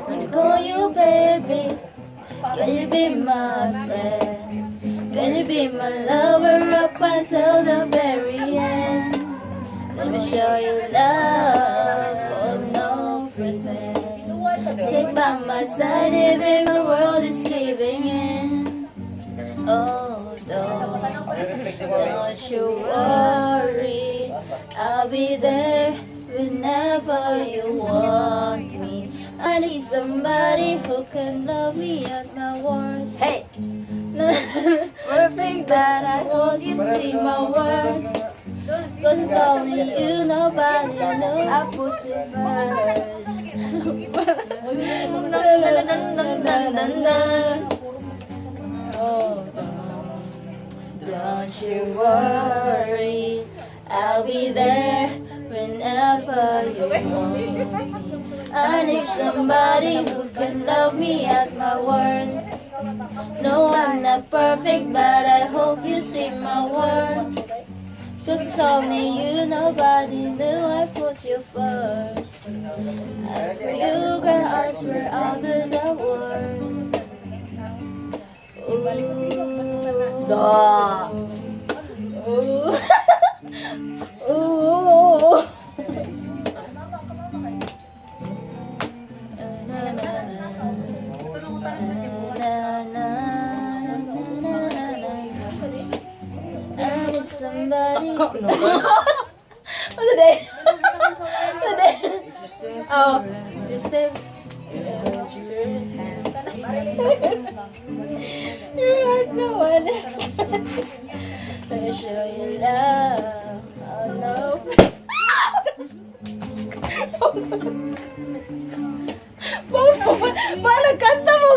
I call you baby. Can you be my friend? Can you be my lover up until the very end? Let me show you love, oh no pretend. Stay by my side even the world is caving in. Oh, don't you worry, I'll be there whenever you want me. I need somebody who can love me at my worst. Hey! Perfect that I want you to see my worth. Cause it's only you, nobody knows I put you first. Oh, don't you worry, I'll be there whenever you want me. I need somebody who can love me at my worst. No, I'm not perfect, but I hope you see my worth. Cause it's only you, nobody knew I put you first. And for you, girl, I swear I'll do the worst. Ooh. Ooh. Ooh. Somebody. What's the day? What's the day? Oh, just stay. You're hard, no one. Let me show you love. Oh no. Paano kanta mo?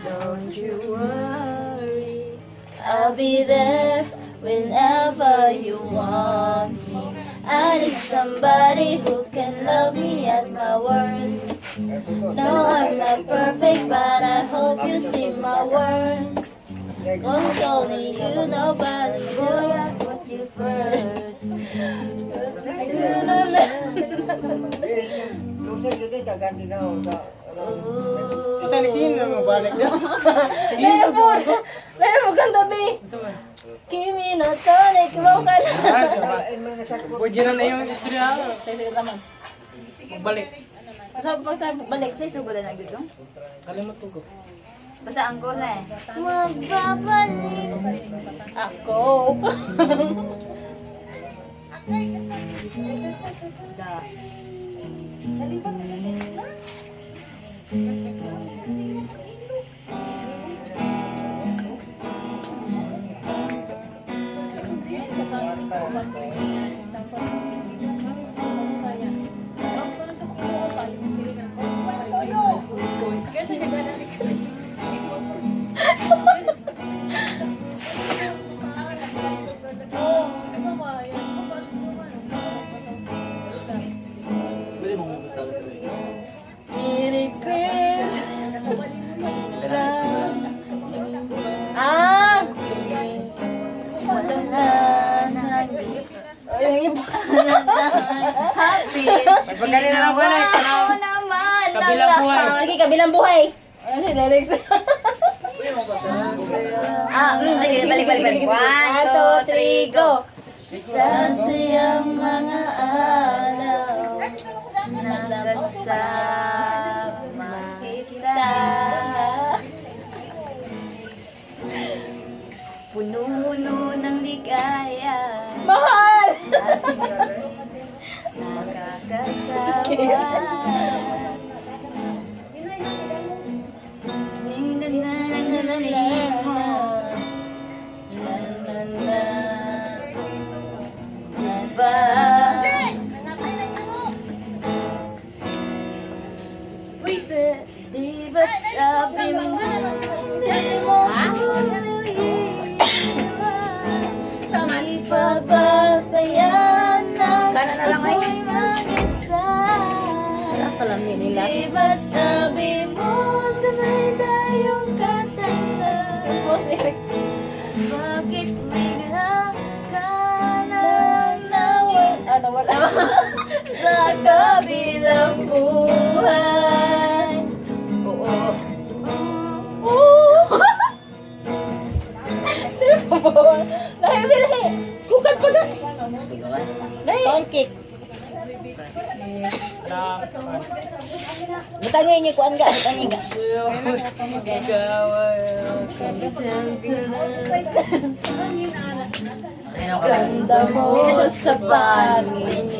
Don't you worry, I'll be there whenever you want me. I need somebody who can love me at my worst. No, I'm not perfect, but I hope you see my worth. Cause it's only you, nobody will I put you first. Ito ni sino mo balik niya? Meron mo kang tabi. Kimi no tonic, mo ka na. Pwede na yung istorya. Sige naman. Balik. Balik siya, sugod na dito. Kalimot ko. Basta angkor na eh. Magbabalik ako. Da. Merry Christmas. Happy. Pagpagaling na lang ko na. Wow naman. Kabilang buhay. Sige, kabilang buhay. Ano si Alex? Sige, balik. 1, 2, 3, go. Sa siyang mga araw na kasama kita, puno-puno ng ligaya. Mahal! Nakakasama. Di ba't sabi mo hindi mo iiwan? Di papabayaan na ako'y mag-isa. Di ba't sabi mo sabay tayong katanda? Bakit may ka na nawala? sa kabilang buhay. Oo. Oo. Lahi, lahi. Kukat pa ka. Lahi. Pancake. Butangin niyo kuan ga, butangin ga. Ganda mo sa pangingin.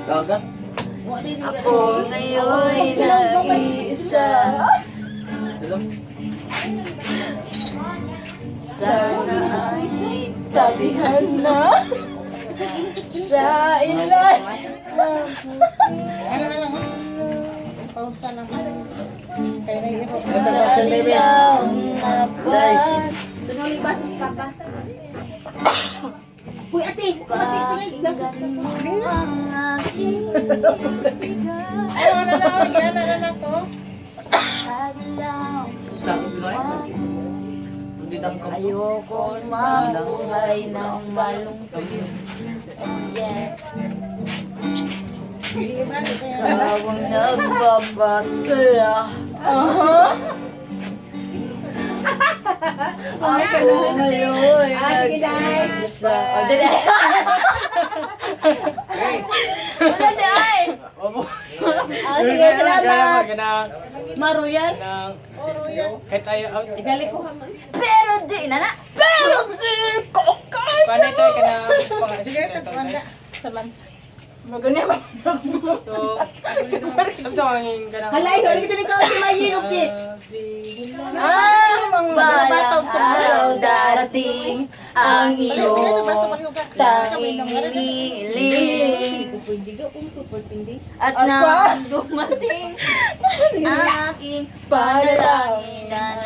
Gaga. Ako ngayon nag-iisa. Sana ay tabihan na sa ilan. Pausa naman. Sa lilaw na buwan. Tunong libasis pa ka. Uy, ate! Pakinggan mo ang aking sigaw. Yan na to. Sa lilaw na buwan. Ayoko mabuhay ng malungkot. Yeah. Bawang nagbabasaya. Ako ngayon nag-isa. Oh, dali. Wala dahil. Opo. Sige, salamat. Maruyan. Kahit ayaw. Igali ko. Pero di, nana. Pero di ko kaya. Panay tayo ka na. Sige, Saman. Maganda ba? So, tapos ako ang ganang. Halay, huli kita ni Kao si Mayinok di. Balang araw darating ang iyong tanging iniiling. At nang dumating ang aking panalangin na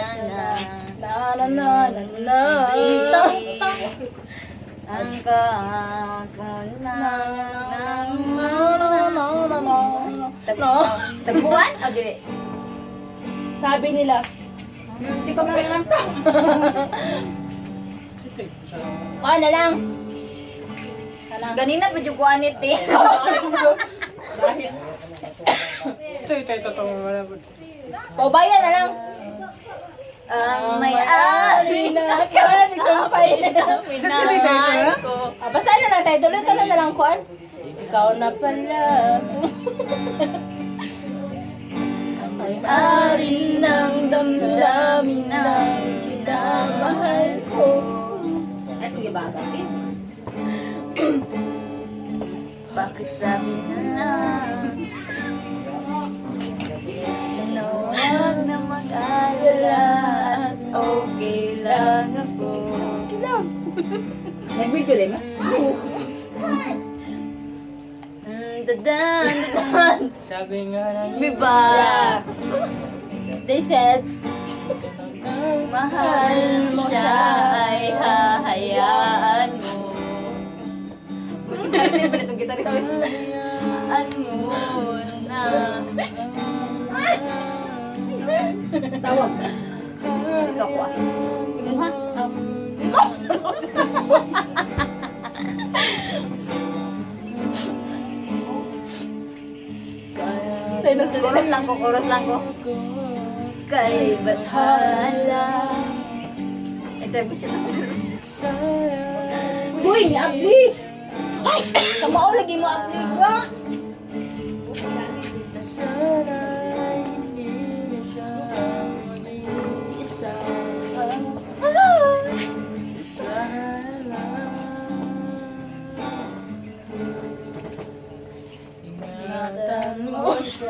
ang tagpuan o dili? Sabi nila, hindi ko marunong. Na lang. Ganina pa yung kuanit eh. Ito, totoo mo na. Paubayan na lang. Ang may-ari na Kaya hindi ko makain. minahal ko. Basta na lang tayo, tuloy ka na lang kuan. Ikaw na pala. Ang may-ari ng damdamin na minamahal ko. Ay, kung ibaga. Bakit sabi na lang huwag na mag-alala at okay lang ako. Nag-video din. Dadan, dadan. Sabi nga lang. Diba? They said, Mahal mo siya ay hahayaan mo. Bakit ba itong gitarist? Hayaan mo na. tawag. Dito ako ah. Imuha. Chorus lang ko, chorus lang ko. Kay Bathala. Ito mo siya lang. Uy, ni Abli! Ay! Kamao lagi mo Abli ka! Ingatan mo siya.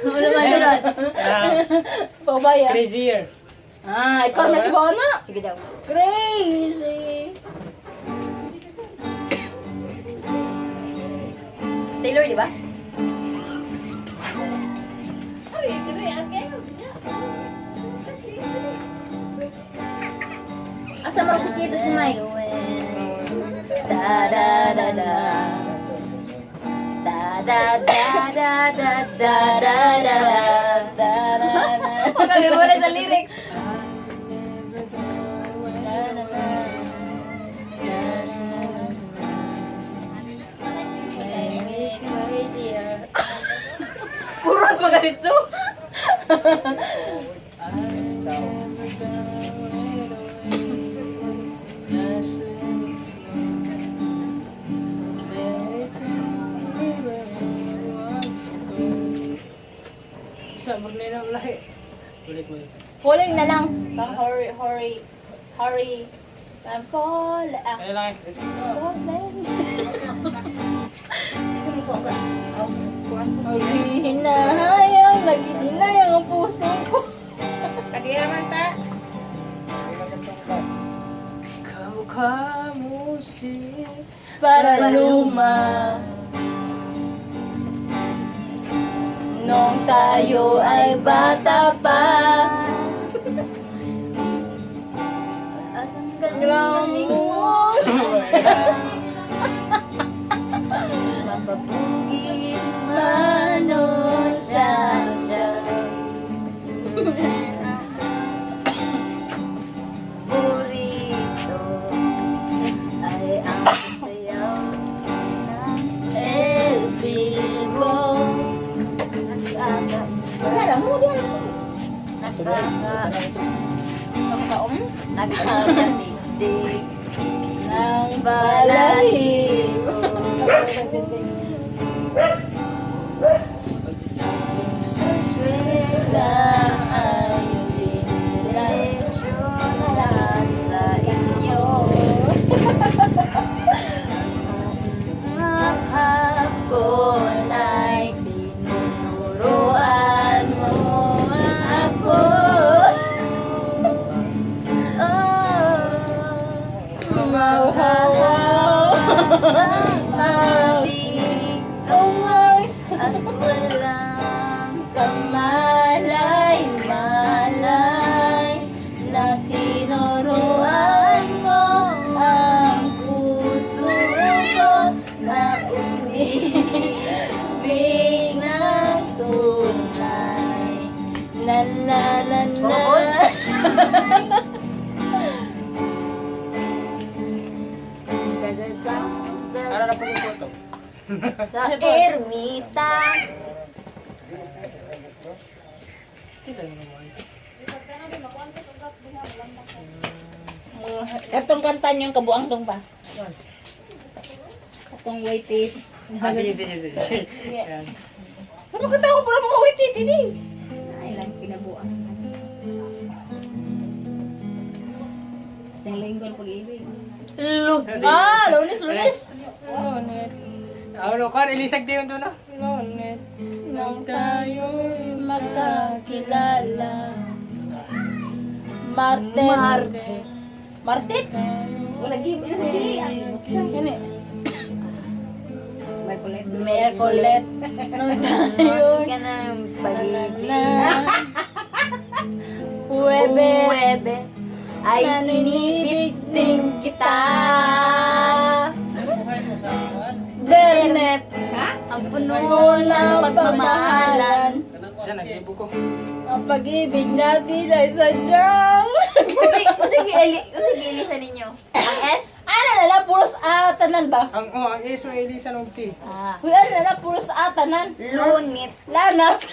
Wala man doon. Paubaya. Crazier. Ah, ikaw na kibaw na! Sige daw. Crazy! Taylor, di ba? Asa mo si Kito si Mike? Da da da da. Da da da da da da da da da. Huwag kami muna sa lyrics. Karitsu. Sa Bernina lahi. Kulit mo. Falling na lang. Hurry. I'm falling. Kaya lang eh. Naghihinayang ang puso ko. Kamu si Para luma. Nung tayo ay bata pa. At ang galing mo. Mapapugin Mano cha-cha. burrito ay ang sayaw ng El Vivo. Nakakatindig ng balahibo. Suswela ang diniletsura sa inyo. Ang hapon ay tinuturuan mo ako. At walang kamalay-malay na tinuruan mo ang puso ko na umibig ng tunay. Na na na na. Ano na po yung photo? Sa ermita. Kita mo naman. Katong kanta niyong kabuang dong ba? Katong waited. Sige. Yan. Ano kanta ko pala mga waited ini? Ay lang kinabuang. Isang linggo pag-ibig. Lunes. Lonet. Ano ka? Ilisag din yun doon na. Lonet. Nang tayo'y magkakilala. Martes. Martit? Wala game. Ini. Merkulet. Nung tayo ka ng pag-ibig. Huwebe. Ay inibig din kita. Bernet. Ang puno ng pagmamahalan. Yan, nag-ibo ko. Ang pag-ibig natin ay sadyang. Usig ilisan ninyo. Ang S? Ano na lang, pulos atanan ba? Ang iso ay Elisa ng T. Uy, ano na lang, pulos atanan. Lunit. Lanat.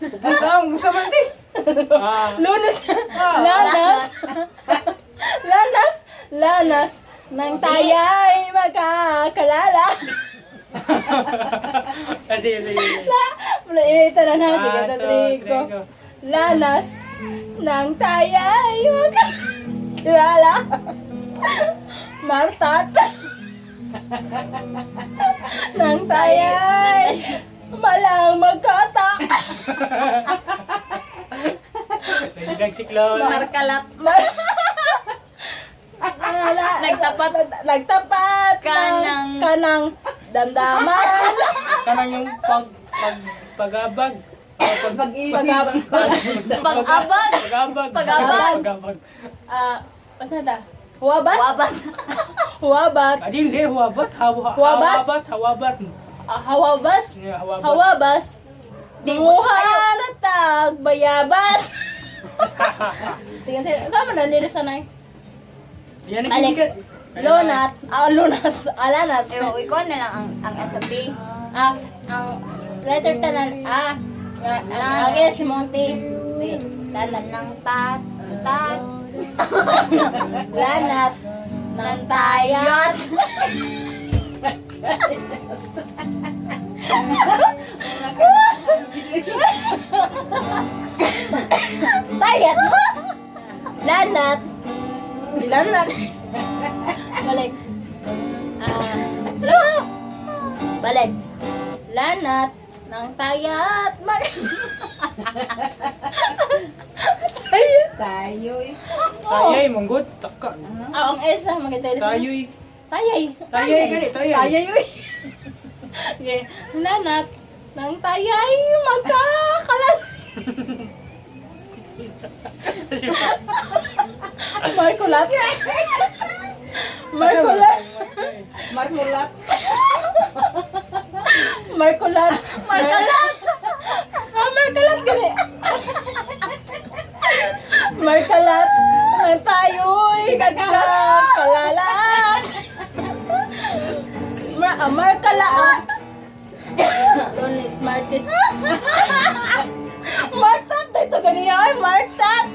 Gusto man T. Lunes. Lanas. Nang taya'y magkakalala. Sige. Ito na na, sige, 1, 2, 3, Rodrigo. go. Lanas. Nang taya'y magkakalala. Martat. Nang taya'y malang magkata. Nagsiklon. Markalap. Nagtapat kanang damdaman. Kanang yung pag-abag. Pag-abag. Pag-abag. Ano na? Huwabat? Wabat. Huwabat. Hindi, huwabat. Huwabas? Hawabat. Hawabas? Yeah, hawabat. Hawabas? Dinguha na tagbayabas. Tingnan siya. Sama na nila sanay. Yan ang Balik. kikikat. Lonat. Lunas. Alanas. Ikaw na lang ang SAP. Ang letter tanan. Lagi si Monty. Si lanat ng tat. Lanat ng tayat. Tayat. Lanat. Lanat. Balik. Balik. Lanat ng tayat. Tayo'y. Tayay, manggut. Taka. Ang isa maganda. Tayoy. Tayay. Tayay, gani, tayay. Tayay, uy. Okay. Lanat ng tayay magkakalat. Markulat. Markulat. Marmulat. Markulat. Markulat. Markulat gani. Markulat. Ng tayo'y nagkakalalat. Markulat. Ron is smartest. Martat! Dito ganiya ay Martat!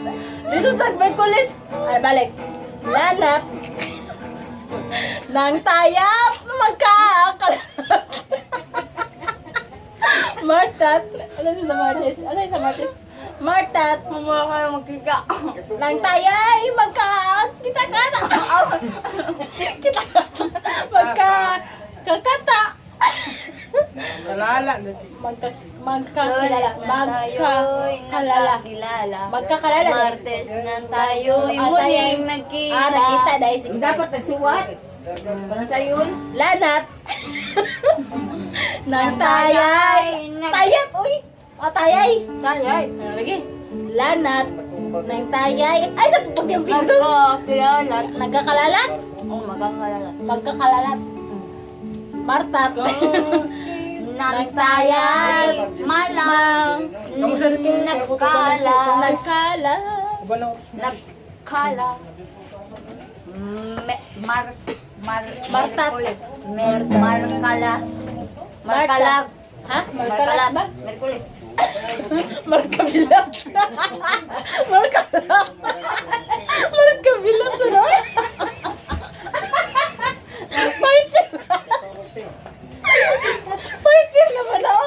Dito tag Merkulis. Ay, balik. Lanat. Nang tayap. Magkakalat. Martat. Ano yun sa Martis? Ano yun sa Martis? Martat. Mama kayo magkika. Nang tayay. Kita-kata. Kita-kata. Magkakata. Kalala. Magkakalala. Magkakalala. Martes nang tayo'y Ah, muling tayo. nagkita. Nakita dahil sige. Dapat nagsuwat. Parang sa yun. Lanat. Nang tayay. Tayat, uy. Tayay. Tayay. Lagi. Lanat. Nang tayay. Ay, sa pagkiyang pinto. Nagkakalalat. Nagkakalalat. Magkakalalat. Magkakalalat. Martat. Nang tayay. Malang. Kamusta dito? Nagkala. Nagkala. Uban na. Nagkala. Martat. Markala. Markalag. Ha? Markalat ba? Merkulis. Markabilat. Markalat. Markabilat. Ano? Fighter. Fighter naman ako.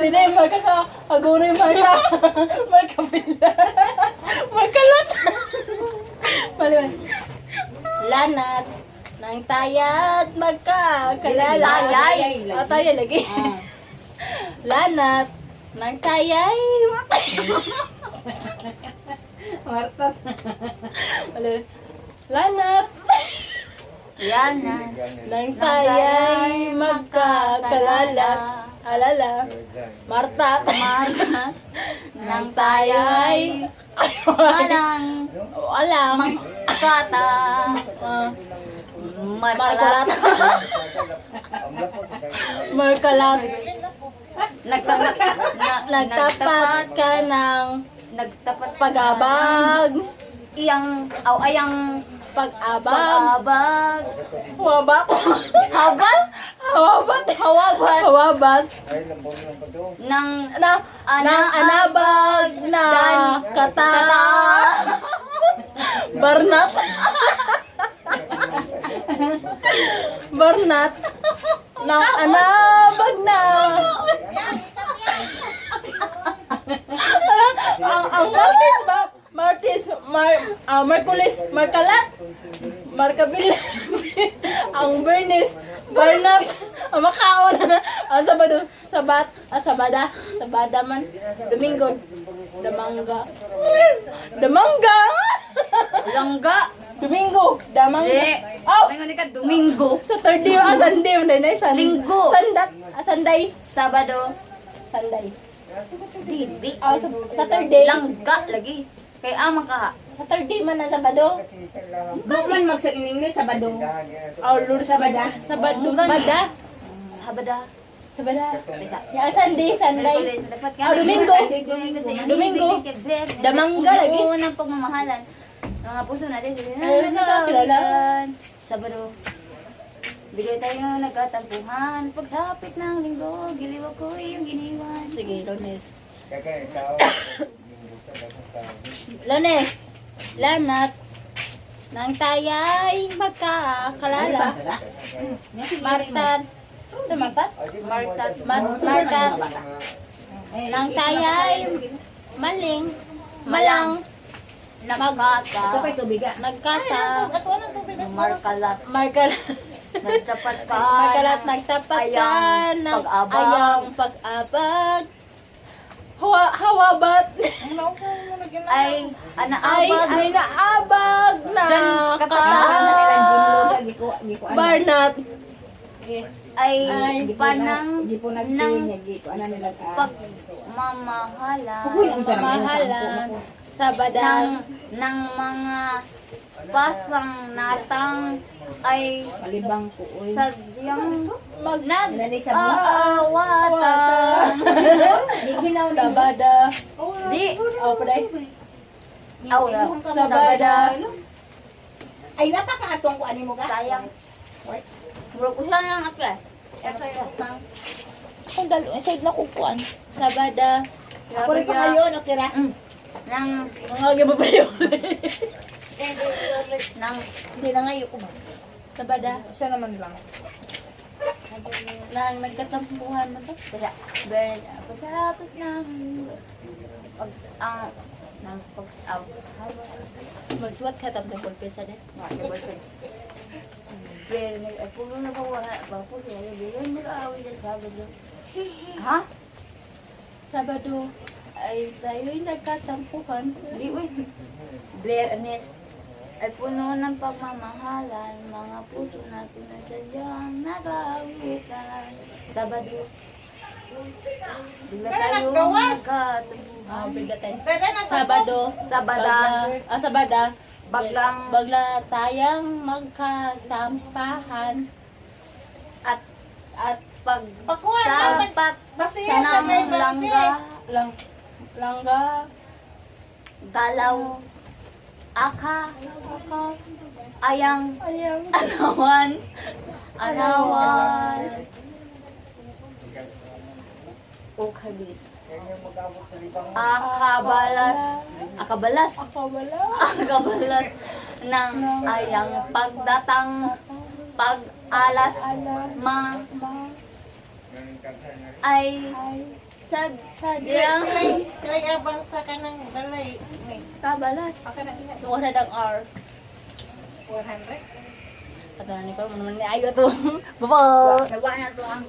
Hindi, marka ka. Agaw na yung marka. Markabilat. Markalat. Mali. Lanat. Nang tayat magkakalala. Tayay. Tayay lagi. Lanat. Nang tayay. Martat. Mali. Lanat. Yan na. Nang tayay magkakalala. Alala. Martat. Marta. Nang tayay. Malang. Alam. Kata. Markalat. Markalat. Markalat. Nagtapat Nagtapat ka ng Nagtapat pag-abag. Ayang Pag-abag. pag-abag. Hawabak. Habal? Hawabat. Hawabat. Hawabat. Nang Nang anabag na kata. Barnat. Barnat. Nang anabag na. Ang Martis ba? Markulis, Markalat, Markabil, ang Bernis, Barnat, ang Macao na, ang Sabado, Sabada man, Domingo, Damangga, langga. Domingo, Damangga, Oh! Ngayon ka, Domingo. Saturday, Sunday, Linggo. Sunday, Sabado. Sunday, Di. Saturday, Langga lagi. Kay amang ka. Saturday man ang Sabado, Man magsa-English Sabado. Lord, Sabada, Sabada, yung Sunday, Domingo. Domingo. Damangga lagi. Unang pagmamahalan. Mga puso natin. Ayun, hindi ka kilala. Sabado. Bigay tayo nagkatampuhan. Pagsapit ng linggo, giliw ako iyong giniwan. Sige, Lones. Lones, lanat. Nang taya'y magkakalala. Martat. Ito, Martat? Martat. Martat. Nang taya'y maling. Malang. Nagkata. Ito pa'y tubiga. Nagkata. Ito anong tubig na Markalat. Markalat. Nagtapat ka. Markalat, nagtapat ka. ayang ng pag-abag. Ayang pag-abag. Hawabat. Ay, anaabag. Ay, naabag na. Barnat. Ay, panang Hindi po nagtingin. Ano nila ka? pagmamahalan. Pagmamahalan. Sabadang ng mga pasang natang ay Malibang po. Uy. sadyang Nanay sa buhay. nag-aawatan. Di ginaw ni Sabada. Di. Oh, paday. Aw, sabada. Ay, napakaatong ko ani mo ka? Sayang. Murag ko siya ng apya. Akong dalo, side na kukuan. Sabada. Ako rin pa kayo, no, kira? Nang Mga ba yun? nang Hindi na ngayon ko ba? sabada. Isa naman lang. Nang nagkatampuhan mo to. Kaya, pero pagkatapos ng pag ang ng pag magsuwat ka tapos ng pulpit sa din. Pero nag-puno na pa wala pa po siya. Bigyan nag-aaway sa Sabado. Ha? Sabado ay tayo'y nagkatampuhan. Di, uy. Blair Anes ay puno ng pagmamahalan. Mga puso natin na sadyang nag-aawitan. Sabado. Bigla tayo nagkatampuhan. Bigla tayo. Sabado. Sabada. Sabada. Bagla tayang magkatampahan. At pagsampat ng langga. Galaw. Ayang. Anawan. Ukabis. Akabalas ng ayang pagdatang pag-alas ay sadyang Kaya abang sa kanang balay. kabalas. Wala ng R. 400? Ato na ni ko naman ni ayo to. Baba. Nawa na to ang